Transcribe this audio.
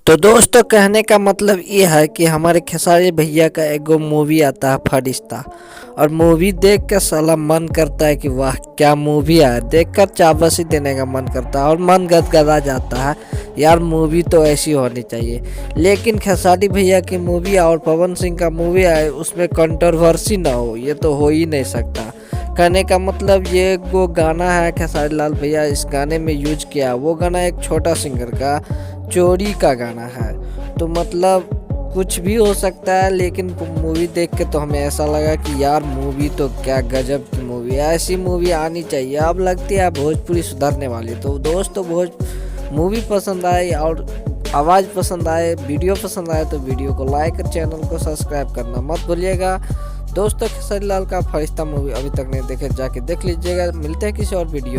तो दोस्तों कहने का मतलब ये है कि हमारे खेसारी भैया का एगो मूवी आता है फरिश्ता। और मूवी देख के साला मन करता है कि वाह क्या मूवी है, देखकर चाबसी देने का मन करता है और मन गदगदा जाता है यार, मूवी तो ऐसी होनी चाहिए। लेकिन खेसारी भैया की मूवी और पवन सिंह का मूवी है उसमें कंट्रोवर्सी ना हो, ये तो हो ही नहीं सकता। कहने का मतलब ये वो गाना है खेसारी लाल भैया इस गाने में यूज किया, वो गाना एक छोटा सिंगर का चोरी का गाना है। तो मतलब कुछ भी हो सकता है, लेकिन मूवी देख के तो हमें ऐसा लगा कि यार मूवी तो क्या गजब की मूवी है, ऐसी मूवी आनी चाहिए। अब लगती है भोजपुरी सुधरने वाली। तो दोस्तों मूवी पसंद आए और आवाज़ पसंद आए, वीडियो पसंद आए तो वीडियो को लाइक और चैनल को सब्सक्राइब करना मत भूलिएगा। दोस्तों खेसारी लाल का फरिश्ता मूवी अभी तक नहीं देखे, जाके देख लीजिएगा। मिलते हैं किसी और वीडियो।